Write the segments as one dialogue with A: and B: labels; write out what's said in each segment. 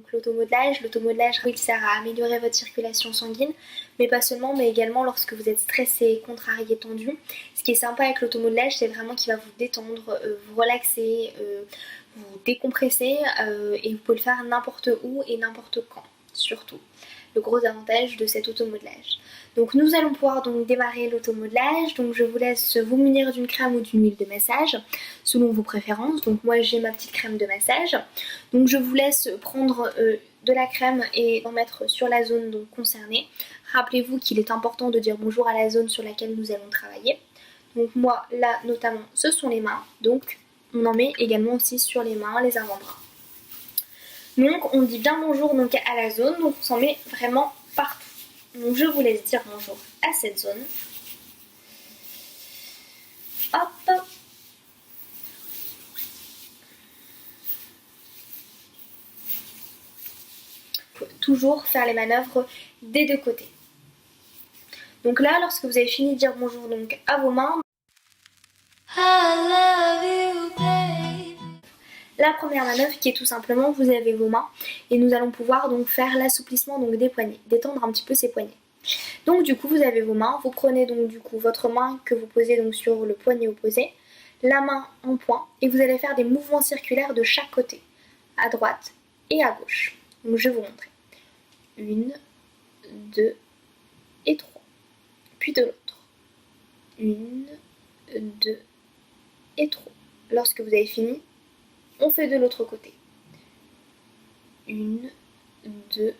A: donc l'automodelage. L'automodelage, il sert à améliorer votre circulation sanguine, mais pas seulement, mais également lorsque vous êtes stressé, contrarié, tendu. Ce qui est sympa avec l'automodelage, c'est vraiment qu'il va vous détendre, vous relaxer, vous décompresser, et vous pouvez le faire n'importe où et n'importe quand, surtout. Le gros avantage de cet automodelage. Donc nous allons pouvoir donc démarrer l'automodelage. Donc je vous laisse vous munir d'une crème ou d'une huile de massage selon vos préférences. Donc moi j'ai ma petite crème de massage. Donc je vous laisse prendre de la crème et en mettre sur la zone donc concernée. Rappelez-vous qu'il est important de dire bonjour à la zone sur laquelle nous allons travailler. Donc moi là notamment ce sont les mains. Donc on en met également aussi sur les mains, les avant-bras. Donc on dit bien bonjour donc à la zone, donc on s'en met vraiment partout. Donc je vous laisse dire bonjour à cette zone. Hop. Faut toujours faire les manœuvres des deux côtés. Donc là, lorsque vous avez fini de dire bonjour donc à vos mains, la première manœuvre qui est tout simplement, vous avez vos mains et nous allons pouvoir donc faire l'assouplissement donc des poignets, détendre un petit peu ces poignets. Donc du coup vous avez vos mains, vous prenez donc du coup votre main que vous posez donc sur le poignet opposé, la main en poing et vous allez faire des mouvements circulaires de chaque côté, à droite et à gauche. Donc je vais vous montrer. 1, 2 et 3. Puis de l'autre. 1, 2 et 3. Lorsque vous avez fini, on fait de l'autre côté. 1, 2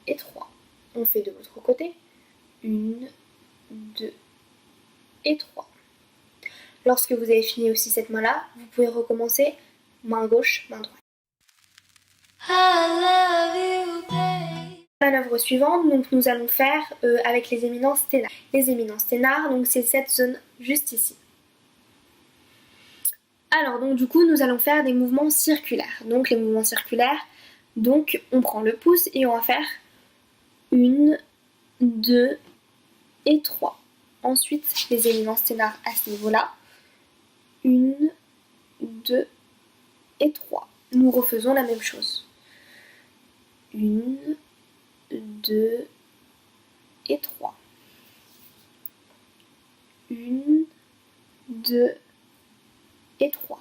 A: et 3. On fait de l'autre côté. 1, 2 et 3. Lorsque vous avez fini aussi cette main-là, vous pouvez recommencer main gauche, main droite. Manœuvre suivante, donc nous allons faire avec les éminences thénars. Les éminences thénars, donc c'est cette zone juste ici. Alors donc du coup nous allons faire des mouvements circulaires. Donc les mouvements circulaires, donc on prend le pouce et on va faire 1, 2 et 3. Ensuite les éminences thénars à ce niveau-là. 1, 2 et 3. Nous refaisons la même chose. 1, 2 et 3. 1, 2 et 3.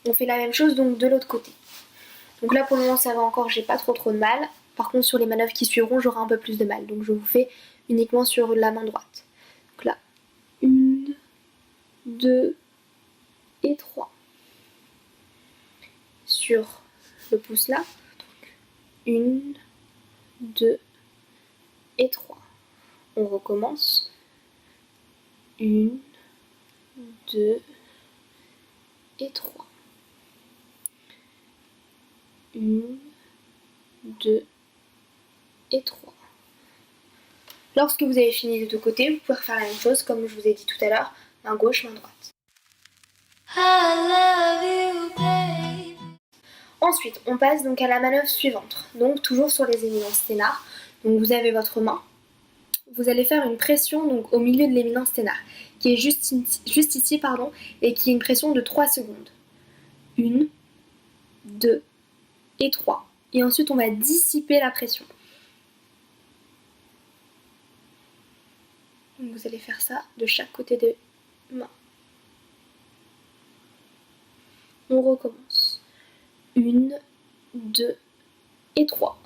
A: On fait la même chose donc de l'autre côté. Donc là pour le moment ça va encore, j'ai pas trop de mal. Par contre sur les manœuvres qui suivront j'aurai un peu plus de mal. Donc je vous fais uniquement sur la main droite. Donc là, 1, 2 et 3. Sur le pouce là, 1, 2 et 3. On recommence. 1, 2 et 3. 1, 2 et 3. Lorsque vous avez fini des deux côtés, vous pouvez refaire la même chose comme je vous ai dit tout à l'heure, main gauche, main droite. Ensuite, on passe donc à la manœuvre suivante, donc toujours sur les éminences thénars. Donc vous avez votre main, vous allez faire une pression donc au milieu de l'éminence thénare, qui est juste ici, pardon, et qui est une pression de 3 secondes. 1, 2 et 3. Et ensuite on va dissiper la pression. Donc vous allez faire ça de chaque côté des mains. On recommence. 1, 2 et 3.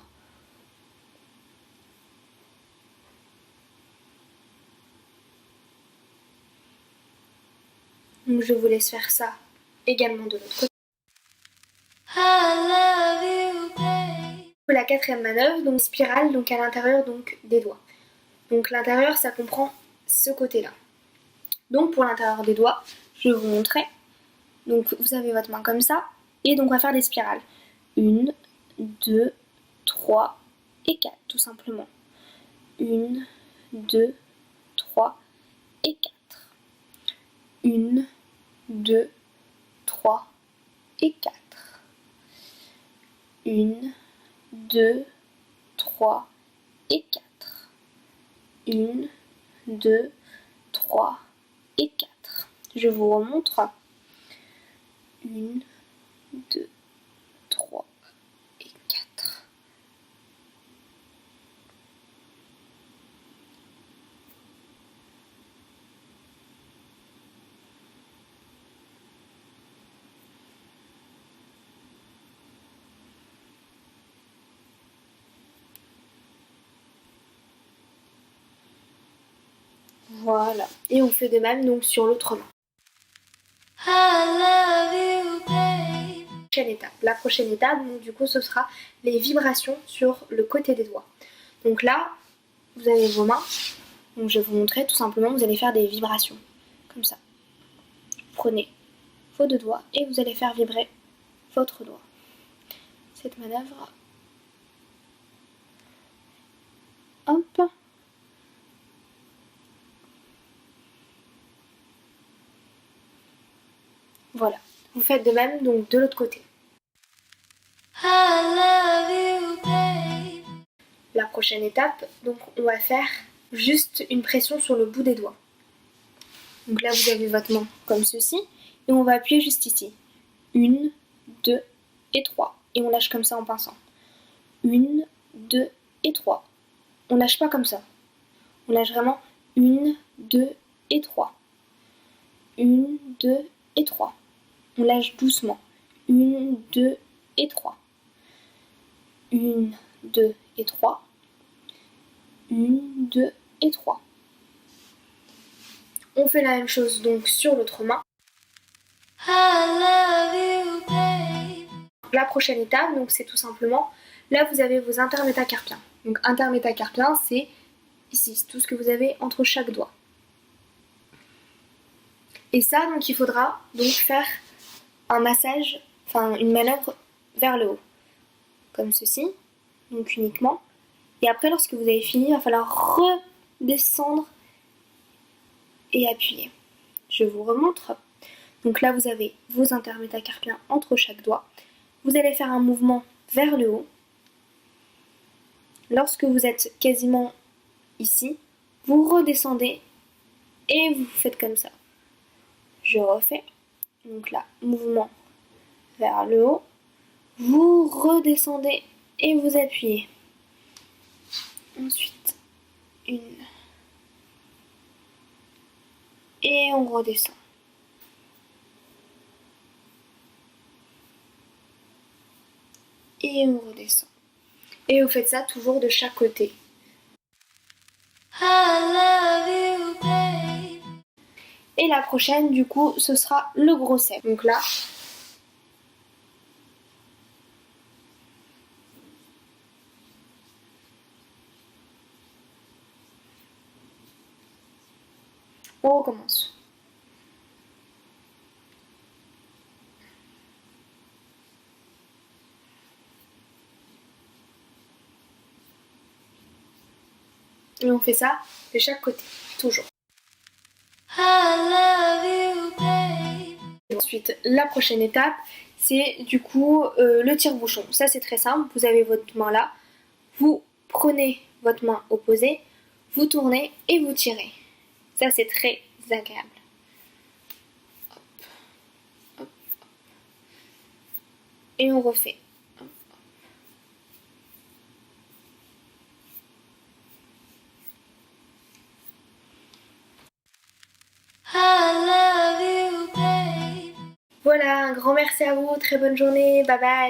A: Donc je vous laisse faire ça également de l'autre côté. La quatrième manœuvre, donc spirale, donc à l'intérieur donc des doigts. Donc l'intérieur ça comprend ce côté-là. Donc pour l'intérieur des doigts, je vais vous montrer. Donc vous avez votre main comme ça, et donc on va faire des spirales. 1, 2, 3 et 4 tout simplement. 1, 2, 3 et 4. 1, 2, 3 et 4. 1, 2, 3 et 4. 1, 2, 3 et 4. Je vous remontre. 1, 2, 3 et 4. Voilà. Et on fait de même donc sur l'autre main. La prochaine étape, donc du coup ce sera les vibrations sur le côté des doigts. Donc là, vous avez vos mains, donc je vais vous montrer tout simplement, vous allez faire des vibrations, comme ça. Prenez vos deux doigts et vous allez faire vibrer votre doigt. Cette manœuvre, hop. Voilà, vous faites de même donc de l'autre côté. La prochaine étape, donc on va faire juste une pression sur le bout des doigts. Donc là vous avez votre main comme ceci et on va appuyer juste ici. 1, 2 et 3 et on lâche comme ça en pinçant. 1, 2 et 3. On lâche pas comme ça. On lâche vraiment 1, 2 et 3. 1, 2 et 3. On lâche doucement. 1, 2 et 3. 1, 2 et 3. 1, 2 et 3. On fait la même chose donc sur l'autre main. La prochaine étape, donc c'est tout simplement, là vous avez vos intermétacarpiens. Donc intermétacarpien, c'est ici, c'est tout ce que vous avez entre chaque doigt. Et ça, donc il faudra donc faire un massage, enfin une manœuvre vers le haut. Comme ceci, donc uniquement. Et après, lorsque vous avez fini, il va falloir redescendre et appuyer. Je vous remontre. Donc là, vous avez vos intermétacarpiens entre chaque doigt. Vous allez faire un mouvement vers le haut. Lorsque vous êtes quasiment ici, vous redescendez et vous faites comme ça. Je refais. Donc là, mouvement vers le haut. Vous redescendez et vous appuyez. Ensuite, une. Et on redescend. Et on redescend. Et vous faites ça toujours de chaque côté. Et la prochaine, du coup, ce sera le gros cep. Donc là, on recommence. Et on fait ça de chaque côté, toujours. Ensuite, la prochaine étape, c'est du coup le tire-bouchon. Ça, c'est très simple. Vous avez votre main là. Vous prenez votre main opposée, vous tournez et vous tirez. Ça, c'est très agréable. Hop, hop, hop. Et on refait. Hop, hop. Voilà, un grand merci à vous, très bonne journée, bye bye.